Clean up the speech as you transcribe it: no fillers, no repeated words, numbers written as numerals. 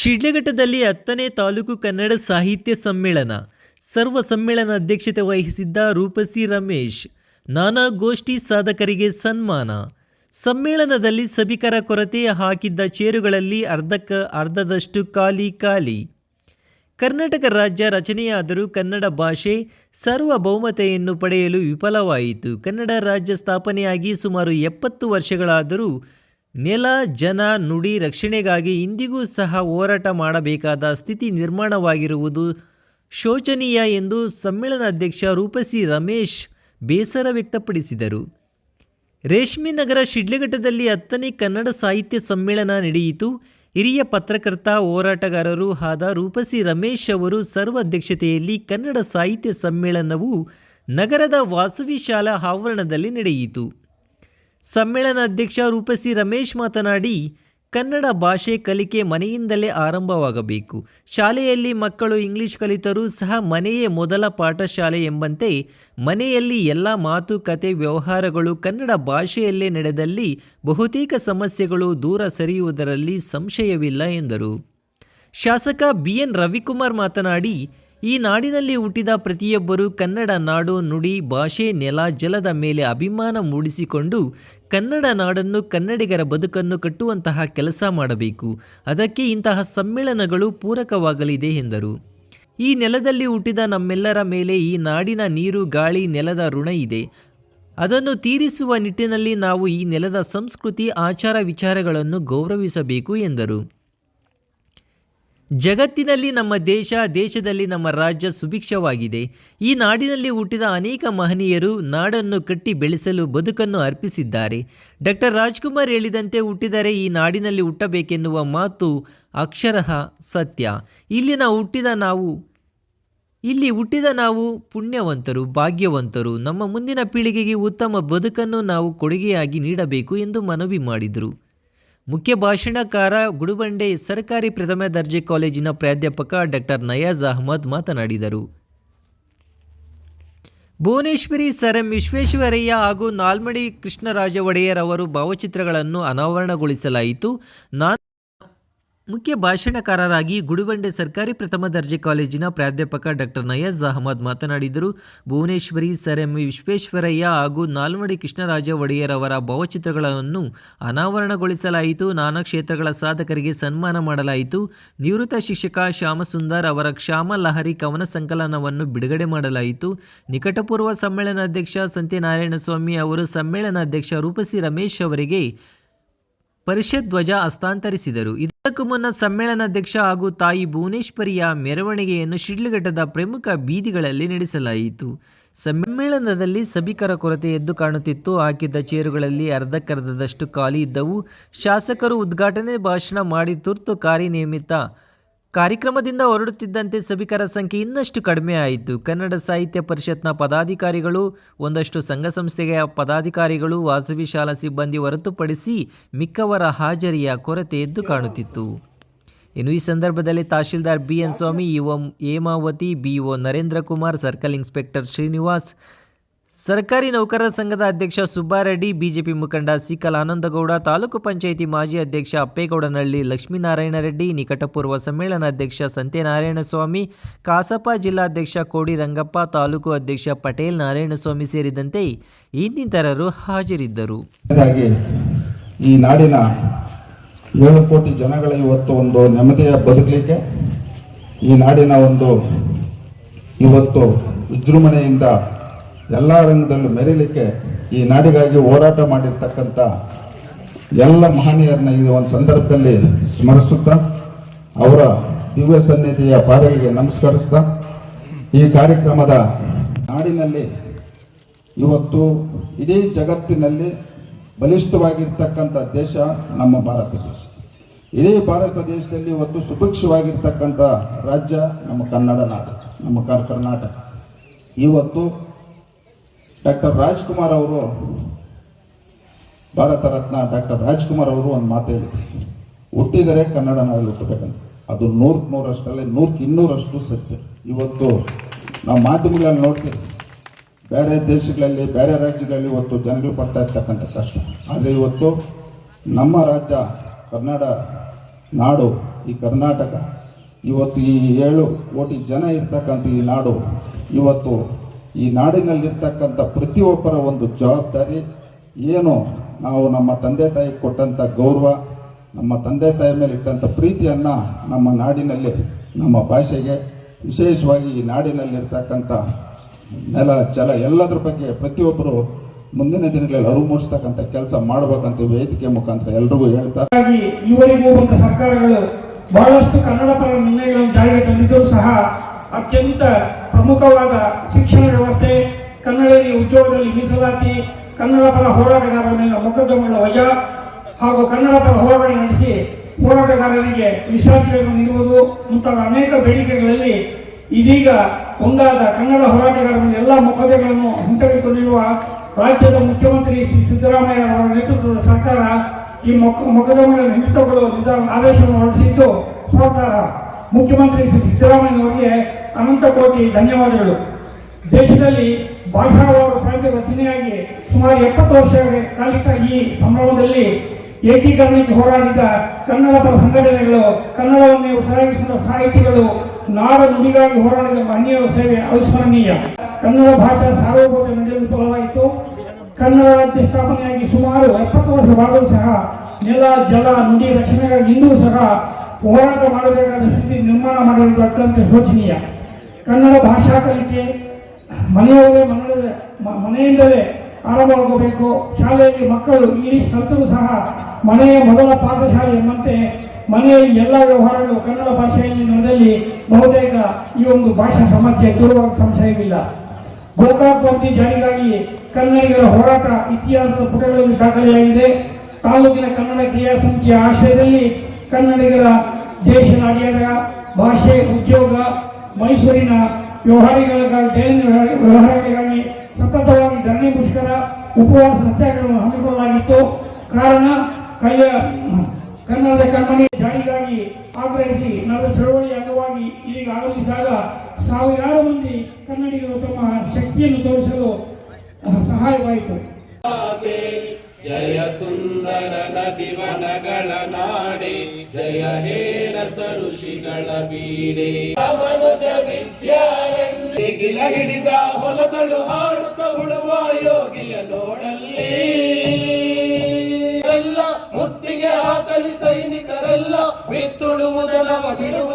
ಶಿಡ್ಲಘಟ್ಟದಲ್ಲಿ 10ನೇ ತಾಲೂಕು ಕನ್ನಡ ಸಾಹಿತ್ಯ ಸಮ್ಮೇಳನ. ಸರ್ವ ಸಮ್ಮೇಳನ ಅಧ್ಯಕ್ಷತೆ ವಹಿಸಿದ್ದ ರೂಪಸಿ ರಮೇಶ್. ನಾನಾ ಗೋಷ್ಠಿ ಸಾಧಕರಿಗೆ ಸನ್ಮಾನ. ಸಮ್ಮೇಳನದಲ್ಲಿ ಸಭಿಕರ ಕೊರತೆ, ಹಾಕಿದ್ದ ಚೇರುಗಳಲ್ಲಿ ಅರ್ಧದಷ್ಟು ಖಾಲಿ. ಕರ್ನಾಟಕ ರಾಜ್ಯ ರಚನೆಯಾದರೂ ಕನ್ನಡ ಭಾಷೆ ಸಾರ್ವಭೌಮತೆಯನ್ನು ಪಡೆಯಲು ವಿಫಲವಾಯಿತು. ಕನ್ನಡ ರಾಜ್ಯ ಸ್ಥಾಪನೆಯಾಗಿ ಸುಮಾರು 70 ವರ್ಷಗಳಾದರೂ ನೆಲ, ಜನ, ನುಡಿ ರಕ್ಷಣೆಗಾಗಿ ಇಂದಿಗೂ ಸಹ ಹೋರಾಟ ಮಾಡಬೇಕಾದ ಸ್ಥಿತಿ ನಿರ್ಮಾಣವಾಗಿರುವುದು ಶೋಚನೀಯ ಎಂದು ಸಮ್ಮೇಳನಾಧ್ಯಕ್ಷ ರೂಪಸಿ ರಮೇಶ್ ಬೇಸರ ವ್ಯಕ್ತಪಡಿಸಿದರು. ರೇಷ್ಮೆ ನಗರ ಶಿಡ್ಲಘಟ್ಟದಲ್ಲಿ 10ನೇ ಕನ್ನಡ ಸಾಹಿತ್ಯ ಸಮ್ಮೇಳನ ನಡೆಯಿತು. ಹಿರಿಯ ಪತ್ರಕರ್ತ, ಹೋರಾಟಗಾರರೂ ಆದ ರೂಪಸಿ ರಮೇಶ್ ಅವರು ಸರ್ವ ಅಧ್ಯಕ್ಷತೆಯಲ್ಲಿ ಕನ್ನಡ ಸಾಹಿತ್ಯ ಸಮ್ಮೇಳನವು ನಗರದ ವಾಸವಿ ಶಾಲಾ ಆವರಣದಲ್ಲಿ ನಡೆಯಿತು. ಸಮ್ಮೇಳನಾಧ್ಯಕ್ಷ ರೂಪಸಿ ರಮೇಶ್ ಮಾತನಾಡಿ, ಕನ್ನಡ ಭಾಷೆ ಕಲಿಕೆ ಮನೆಯಿಂದಲೇ ಆರಂಭವಾಗಬೇಕು. ಶಾಲೆಯಲ್ಲಿ ಮಕ್ಕಳು ಇಂಗ್ಲಿಷ್ ಕಲಿತರೂ ಸಹ ಮನೆಯೇ ಮೊದಲ ಪಾಠಶಾಲೆ ಎಂಬಂತೆ ಮನೆಯಲ್ಲಿ ಎಲ್ಲ ಮಾತುಕತೆ, ವ್ಯವಹಾರಗಳು ಕನ್ನಡ ಭಾಷೆಯಲ್ಲೇ ನಡೆದಲ್ಲಿ ಬಹುತೇಕ ಸಮಸ್ಯೆಗಳು ದೂರ ಸರಿಯುವುದರಲ್ಲಿ ಸಂಶಯವಿಲ್ಲ ಎಂದರು. ಶಾಸಕ BN ರವಿಕುಮಾರ್ ಮಾತನಾಡಿ, ಈ ನಾಡಿನಲ್ಲಿ ಹುಟ್ಟಿದ ಪ್ರತಿಯೊಬ್ಬರೂ ಕನ್ನಡ ನಾಡು, ನುಡಿ, ಭಾಷೆ, ನೆಲ, ಜಲದ ಮೇಲೆ ಅಭಿಮಾನ ಮೂಡಿಸಿಕೊಂಡು ಕನ್ನಡ ನಾಡನ್ನು, ಕನ್ನಡಿಗರ ಬದುಕನ್ನು ಕಟ್ಟುವಂತಹ ಕೆಲಸ ಮಾಡಬೇಕು. ಅದಕ್ಕೆ ಇಂತಹ ಸಮ್ಮೇಳನಗಳು ಪೂರಕವಾಗಲಿದೆ ಎಂದರು. ಈ ನೆಲದಲ್ಲಿ ಹುಟ್ಟಿದ ನಮ್ಮೆಲ್ಲರ ಮೇಲೆ ಈ ನಾಡಿನ ನೀರು, ಗಾಳಿ, ನೆಲದ ಋಣ ಇದೆ. ಅದನ್ನು ತೀರಿಸುವ ನಿಟ್ಟಿನಲ್ಲಿ ನಾವು ಈ ನೆಲದ ಸಂಸ್ಕೃತಿ, ಆಚಾರ, ವಿಚಾರಗಳನ್ನು ಗೌರವಿಸಬೇಕು ಎಂದರು. ಜಗತ್ತಿನಲ್ಲಿ ನಮ್ಮ ದೇಶ, ದೇಶದಲ್ಲಿ ನಮ್ಮ ರಾಜ್ಯ ಸುಭಿಕ್ಷವಾಗಿದೆ. ಈ ನಾಡಿನಲ್ಲಿ ಹುಟ್ಟಿದ ಅನೇಕ ಮಹನೀಯರು ನಾಡನ್ನು ಕಟ್ಟಿ ಬೆಳೆಸಲು ಬದುಕನ್ನು ಅರ್ಪಿಸಿದ್ದಾರೆ. ಡಾಕ್ಟರ್ ರಾಜ್ಕುಮಾರ್ ಹೇಳಿದಂತೆ, ಹುಟ್ಟಿದರೆ ಈ ನಾಡಿನಲ್ಲಿ ಹುಟ್ಟಬೇಕೆನ್ನುವ ಮಾತು ಅಕ್ಷರಶಃ ಸತ್ಯ. ಇಲ್ಲಿ ಹುಟ್ಟಿದ ನಾವು ಪುಣ್ಯವಂತರು, ಭಾಗ್ಯವಂತರು. ನಮ್ಮ ಮುಂದಿನ ಪೀಳಿಗೆಗೆ ಉತ್ತಮ ಬದುಕನ್ನು ನಾವು ಕೊಡುಗೆಯಾಗಿ ನೀಡಬೇಕು ಎಂದು ಮನವಿ ಮಾಡಿದರು. ಮುಖ್ಯ ಭಾಷಣಕಾರ ಗುಡುಬಂಡೆ ಸರ್ಕಾರಿ ಪ್ರಥಮ ದರ್ಜೆ ಕಾಲೇಜಿನ ಪ್ರಾಧ್ಯಾಪಕ ಡಾಕ್ಟರ್ ನಯಾಜ್ ಅಹಮದ್ ಮಾತನಾಡಿದರು. ಭುವನೇಶ್ವರಿ ಸರ್ ಎಂ ವಿಶ್ವೇಶ್ವರಯ್ಯ ಹಾಗೂ ನಾಲ್ಮಡಿ ಕೃಷ್ಣರಾಜ ಒಡೆಯರ್ ಅವರು ಭಾವಚಿತ್ರಗಳನ್ನು ಅನಾವರಣಗೊಳಿಸಲಾಯಿತು. ಮುಖ್ಯ ಭಾಷಣಕಾರರಾಗಿ ಗುಡುಬಂಡೆ ಸರ್ಕಾರಿ ಪ್ರಥಮ ದರ್ಜೆ ಕಾಲೇಜಿನ ಪ್ರಾಧ್ಯಾಪಕ ಡಾಕ್ಟರ್ ನಯಾಜ್ ಅಹಮದ್ ಮಾತನಾಡಿದರು. ಭುವನೇಶ್ವರಿ ಸರ್ ಎಂ ವಿಶ್ವೇಶ್ವರಯ್ಯ ಹಾಗೂ ನಾಲ್ಮಡಿ ಕೃಷ್ಣರಾಜ ಒಡೆಯರ್ ಅವರ ಭಾವಚಿತ್ರಗಳನ್ನು ಅನಾವರಣಗೊಳಿಸಲಾಯಿತು. ನಾನಾ ಕ್ಷೇತ್ರಗಳ ಸಾಧಕರಿಗೆ ಸನ್ಮಾನ ಮಾಡಲಾಯಿತು. ನಿವೃತ್ತ ಶಿಕ್ಷಕ ಶ್ಯಾಮಸುಂದರ್ ಅವರ ಕ್ಷಾಮ ಲಹರಿ ಕವನ ಸಂಕಲನವನ್ನು ಬಿಡುಗಡೆ ಮಾಡಲಾಯಿತು. ನಿಕಟಪೂರ್ವ ಸಮ್ಮೇಳನಾಧ್ಯಕ್ಷ ಸಂತ್ಯನಾರಾಯಣಸ್ವಾಮಿ ಅವರು ಸಮ್ಮೇಳನಾಧ್ಯಕ್ಷ ರೂಪಸಿ ರಮೇಶ್ ಅವರಿಗೆ ಪರಿಷತ್ ಧ್ವಜ ಹಸ್ತಾಂತರಿಸಿದರು. ಇದಕ್ಕೂ ಮುನ್ನ ಸಮ್ಮೇಳನಾಧ್ಯಕ್ಷ ಹಾಗೂ ತಾಯಿ ಭುವನೇಶ್ವರಿಯ ಮೆರವಣಿಗೆಯನ್ನು ಶಿಡ್ಲಘಟ್ಟದ ಪ್ರಮುಖ ಬೀದಿಗಳಲ್ಲಿ ನಡೆಸಲಾಯಿತು. ಸಮ್ಮೇಳನದಲ್ಲಿ ಸಭಿಕರ ಕೊರತೆ ಎದ್ದು ಕಾಣುತ್ತಿತ್ತು. ಹಾಕಿದ್ದ ಚೇರುಗಳಲ್ಲಿ ಅರ್ಧದಷ್ಟು ಖಾಲಿ ಇದ್ದವು. ಶಾಸಕರು ಉದ್ಘಾಟನೆ ಭಾಷಣ ಮಾಡಿ ತುರ್ತು ಕಾರ್ಯಕ್ರಮದಿಂದ ಹೊರಡುತ್ತಿದ್ದಂತೆ ಸಭಿಕರ ಸಂಖ್ಯೆ ಇನ್ನಷ್ಟು ಕಡಿಮೆ ಆಯಿತು. ಕನ್ನಡ ಸಾಹಿತ್ಯ ಪರಿಷತ್ನ ಪದಾಧಿಕಾರಿಗಳು, ಒಂದಷ್ಟು ಸಂಘ ಸಂಸ್ಥೆಯ ಪದಾಧಿಕಾರಿಗಳು, ವಾಸವಿ ಶಾಲಾ ಸಿಬ್ಬಂದಿ ಹೊರತುಪಡಿಸಿ ಮಿಕ್ಕವರ ಹಾಜರಿಯ ಕೊರತೆ ಎದ್ದು ಕಾಣುತ್ತಿತ್ತು. ಇನ್ನು ಈ ಸಂದರ್ಭದಲ್ಲಿ tahsildar BN Swami, EO Hemavati, BO Narendra Kumar, circle inspector Srinivas, ಸರ್ಕಾರಿ ನೌಕರರ ಸಂಘದ ಅಧ್ಯಕ್ಷ ಸುಬ್ಬಾರೆಡ್ಡಿ, ಬಿಜೆಪಿ ಮುಖಂಡ ಸಿಕಲ್ ಆನಂದಗೌಡ, ತಾಲೂಕು ಪಂಚಾಯಿತಿ ಮಾಜಿ ಅಧ್ಯಕ್ಷ ಅಪ್ಪೇಗೌಡನಹಳ್ಳಿ ಲಕ್ಷ್ಮೀನಾರಾಯಣ ರೆಡ್ಡಿ, ನಿಕಟಪೂರ್ವ ಸಮ್ಮೇಳನಾಧ್ಯಕ್ಷ ಸಂತ್ಯನಾರಾಯಣಸ್ವಾಮಿ, ಕಸಾಪ ಜಿಲ್ಲಾಧ್ಯಕ್ಷ ಕೋಡಿ ರಂಗಪ್ಪ, ತಾಲೂಕು ಅಧ್ಯಕ್ಷ ಪಟೇಲ್ ನಾರಾಯಣಸ್ವಾಮಿ ಸೇರಿದಂತೆ ಇನ್ನಿತರರು ಹಾಜರಿದ್ದರು. ಈ ನಾಡಿನ 7 ಕೋಟಿ ಜನಗಳ ಇವತ್ತು ಒಂದು ನೆಮ್ಮದಿಯ ಬದುಕಲಿಕ್ಕೆ ಈ ನಾಡಿನ ಇವತ್ತು ವಿಜೃಂಭಣೆಯಿಂದ ಎಲ್ಲ ರಂಗದಲ್ಲೂ ಮೆರೀಲಿಕ್ಕೆ ಈ ನಾಡಿಗಾಗಿ ಹೋರಾಟ ಮಾಡಿರ್ತಕ್ಕಂಥ ಎಲ್ಲ ಮಹನೀಯರನ್ನ ಈ ಒಂದು ಸಂದರ್ಭದಲ್ಲಿ ಸ್ಮರಿಸುತ್ತಾ ಅವರ ದಿವ್ಯ ಸನ್ನಿಧಿಯ ಪಾದಗಳಿಗೆ ನಮಸ್ಕರಿಸ್ತಾ ಈ ಕಾರ್ಯಕ್ರಮದ ನಾಡಿನಲ್ಲಿ ಇವತ್ತು ಇಡೀ ಜಗತ್ತಿನಲ್ಲಿ ಬಲಿಷ್ಠವಾಗಿರ್ತಕ್ಕಂಥ ದೇಶ ನಮ್ಮ ಭಾರತ ದೇಶ. ಇಡೀ ಭಾರತ ದೇಶದಲ್ಲಿ ಇವತ್ತು ಸುಭಿಕ್ಷವಾಗಿರ್ತಕ್ಕಂಥ ರಾಜ್ಯ ನಮ್ಮ ಕನ್ನಡ ನಾಡು, ನಮ್ಮ ಕರ್ನಾಟಕ. ಇವತ್ತು ಡಾಕ್ಟರ್ ರಾಜ್ಕುಮಾರ್ ಅವರು, ಭಾರತ ರತ್ನ ಡಾಕ್ಟರ್ ರಾಜ್ಕುಮಾರ್ ಅವರು ಒಂದು ಮಾತು ಹೇಳಿದ್ರು, ಹುಟ್ಟಿದರೆ ಕನ್ನಡ ನಾಡಲ್ಲಿ ಹುಟ್ಟಬೇಕಂತ. ಅದು 100% 200% ಸತ್ಯ. ಇವತ್ತು ನಾವು ಮಾಧ್ಯಮಗಳಲ್ಲಿ ನೋಡ್ತೀವಿ, ಬೇರೆ ದೇಶಗಳಲ್ಲಿ, ಬೇರೆ ರಾಜ್ಯಗಳಲ್ಲಿ ಇವತ್ತು ಜನಗಳು ಪಡ್ತಾ ಇರ್ತಕ್ಕಂಥ ಕಷ್ಟ. ಆದರೆ ಇವತ್ತು ನಮ್ಮ ರಾಜ್ಯ ಕನ್ನಡ ನಾಡು ಈ ಕರ್ನಾಟಕ. ಇವತ್ತು ಈ 7 ಕೋಟಿ ಜನ ಇರ್ತಕ್ಕಂಥ ಈ ನಾಡು, ಇವತ್ತು ಈ ನಾಡಿನಲ್ಲಿರ್ತಕ್ಕಂಥ ಪ್ರತಿಯೊಬ್ಬರ ಒಂದು ಜವಾಬ್ದಾರಿ ಏನು, ನಾವು ನಮ್ಮ ತಂದೆ ತಾಯಿ ಕೊಟ್ಟಂಥ ಗೌರವ, ನಮ್ಮ ತಂದೆ ತಾಯಿ ಮೇಲೆ ಇಟ್ಟಂಥ ಪ್ರೀತಿಯನ್ನು ನಮ್ಮ ನಾಡಿನಲ್ಲಿ, ನಮ್ಮ ಭಾಷೆಗೆ, ವಿಶೇಷವಾಗಿ ಈ ನಾಡಿನಲ್ಲಿರ್ತಕ್ಕಂಥ ನೆಲ ಜಲ ಎಲ್ಲದರ ಬಗ್ಗೆ ಪ್ರತಿಯೊಬ್ಬರು ಮುಂದಿನ ದಿನಗಳಲ್ಲಿ ಅರಿವು ಮೂಡಿಸ್ತಕ್ಕಂಥ ಕೆಲಸ ಮಾಡಬೇಕಂತ ವೇದಿಕೆ ಮುಖಾಂತರ ಎಲ್ರಿಗೂ ಹೇಳ್ತಾ, ಇವರಿಗೂ ಒಂದು ಸರ್ಕಾರಗಳು ಬಹಳಷ್ಟು ಕನ್ನಡ ಪರ ನಿರ್ಣಯಗಳನ್ನು ಜಾರಿಗೆ ತಂದಿದ್ದರೂ ಸಹ ಅತ್ಯಂತ ಪ್ರಮುಖವಾದ ಶಿಕ್ಷಣ ವ್ಯವಸ್ಥೆ, ಕನ್ನಡಿಗರಿಗೆ ಉದ್ಯೋಗದಲ್ಲಿ ಮೀಸಲಾತಿ, ಕನ್ನಡ ಪರ ಹೋರಾಟಗಾರರ ಮೇಲೆ ಮೊಕದ್ದಮೆಗಳ ವಜಾ ಹಾಗೂ ಕನ್ನಡ ಪರ ಹೋರಾಟ ನಡೆಸಿ ಹೋರಾಟಗಾರರಿಗೆ ವಿಶ್ರಾಂತಿಯನ್ನು ನೀಡುವುದು ಮುಂತಾದ ಅನೇಕ ಬೇಡಿಕೆಗಳಲ್ಲಿ ಇದೀಗ ಒಂದಾದ ಕನ್ನಡ ಹೋರಾಟಗಾರರ ಎಲ್ಲ ಮೊಕದ್ದಮೆಗಳನ್ನು ಹಿಂತೆಗೆದುಕೊಂಡಿರುವ ರಾಜ್ಯದ ಮುಖ್ಯಮಂತ್ರಿ ಶ್ರೀ ಸಿದ್ದರಾಮಯ್ಯ ಅವರ ನೇತೃತ್ವದ ಸರ್ಕಾರ ಈ ಮೊಕದ್ದಮೆಗಳನ್ನು ಹಿಂತೆಗೆದುಕೊಳ್ಳುವ ಆದೇಶವನ್ನು ಹೊರಡಿಸಿದ್ದು ಸರ್ಕಾರ ಮುಖ್ಯಮಂತ್ರಿ ಶ್ರೀ ಸಿದ್ದರಾಮಯ್ಯನವರಿಗೆ ಅನಂತ ಕೋಟಿ ಧನ್ಯವಾದಗಳು. ದೇಶದಲ್ಲಿ ಭಾಷಾವಾರು ಪ್ರಾಂತ್ಯ ರಚನೆಯಾಗಿ ಸುಮಾರು 70 ವರ್ಷ ಕಾಲಿಕ ಈ ಸಂಭ್ರಮದಲ್ಲಿ ಏಕೀಕರಣಕ್ಕೆ ಹೋರಾಡಿದ ಕನ್ನಡ ಪರ ಸಂಘಟನೆಗಳು, ಕನ್ನಡವನ್ನೇ ಉಸಿರಾಗಿಸುವ ಸಾಹಿತಿಗಳು, ನಾಡ ನುಡಿಗಾಗಿ ಹೋರಾಡಿದ ಮಹನೀಯರ ಸೇವೆ ಅವಿಸ್ಮರಣೀಯ. ಕನ್ನಡ ಭಾಷಾ ಸಾರ್ವಭೌಮ ನಡೆಯಲು ಫಲವಾಯಿತು. ಕನ್ನಡ ರಾಜ್ಯ ಸ್ಥಾಪನೆಯಾಗಿ ಸುಮಾರು 70 ವರ್ಷವಾದರೂ ಸಹ ನೆಲ ಜಲ ನುಡಿ ರಕ್ಷಣೆಗಾಗಿ ಇಂದೂ ಸಹ ಹೋರಾಟ ಮಾಡಬೇಕಾದ ಸ್ಥಿತಿ ನಿರ್ಮಾಣ ಮಾಡಿರುವುದು ಅತ್ಯಂತ ಶೋಚನೀಯ. ಕನ್ನಡ ಭಾಷಾ ಕಲಿಕೆ ಮನೆಯಿಂದಲೇ ಆರಂಭವಾಗಬೇಕು. ಶಾಲೆಯಲ್ಲಿ ಮಕ್ಕಳು ಇಂಗ್ಲಿಷ್ ಕಲಿತರೂ ಸಹ ಮನೆಯ ಮೊದಲ ಪಾಠಶಾಲೆ ಎಂಬಂತೆ ಮನೆಯಲ್ಲಿ ಎಲ್ಲ ವ್ಯವಹಾರಗಳು ಕನ್ನಡ ಭಾಷೆಯಲ್ಲಿ ನಡೆದಲ್ಲಿ ಬಹುತೇಕ ಈ ಒಂದು ಭಾಷಾ ಸಮಸ್ಯೆ ದೂರವಾದ ಸಂಶಯವಿಲ್ಲ. ಗೋಕಾಕ್ ಬಂದಿ ಜಾರಿಗಾಗಿ ಕನ್ನಡಿಗರ ಹೋರಾಟ ಇತಿಹಾಸದ ಪುಟಗಳಲ್ಲಿ ದಾಖಲೆಯಾಗಿದೆ. ತಾಲೂಕಿನ ಕನ್ನಡ ಕ್ರಿಯಾ ಸಮಿತಿಯ ಆಶ್ರಯದಲ್ಲಿ ಕನ್ನಡಿಗರ ದೇಶ ನಾಡಿಯಾದ ಭಾಷೆ, ಉದ್ಯೋಗ, ಮೈಸೂರಿನ ವ್ಯವಹಾರಗಳಿಗಾಗಿ ಸತತವಾಗಿ ಧರಣಿ, ಮುಷ್ಕರ, ಉಪವಾಸ ಸತ್ಯಾಗ್ರಹವನ್ನು ಹಮ್ಮಿಕೊಳ್ಳಲಾಗಿತ್ತು. ಕಾರಣ ಕನ್ನಡದ ಕಣ್ಮಣಿ ಜಾರಿಗಾಗಿ ಆಗ್ರಹಿಸಿ ನಡೆದ ಚಳವಳಿಯ ಅಂಗವಾಗಿ ಇಲ್ಲಿಗೆ ಆಗಮಿಸಿದಾಗ ಸಾವಿರಾರು ಮಂದಿ ಕನ್ನಡಿಗರು ತಮ್ಮ ಶಕ್ತಿಯನ್ನು ತೋರಿಸಲು ಸಹಾಯವಾಯಿತು. ಜಯ ಸುಂದರ ನದಿವನಗಳ ನಾಡೆ, ಜಯ ಹೇ ರಸ ಋಷಿಗಳ ಬೀಡೆ. ಮನುಜ ವಿದ್ಯಾರಣ್ಯ ಗಿಲ ಹಿಡಿದ ಹೊಲದಳು ಹಾಡುತ್ತ ಉಳುವ ಯೋಗಿಯ ನೋಡಲ್ಲಿ. ಮುತ್ತಿಗೆ ಹಾಕಲಿ ಸೈನಿಕರೆಲ್ಲ ಬಿತ್ತುಡುವುದನವ ಬಿಡುವ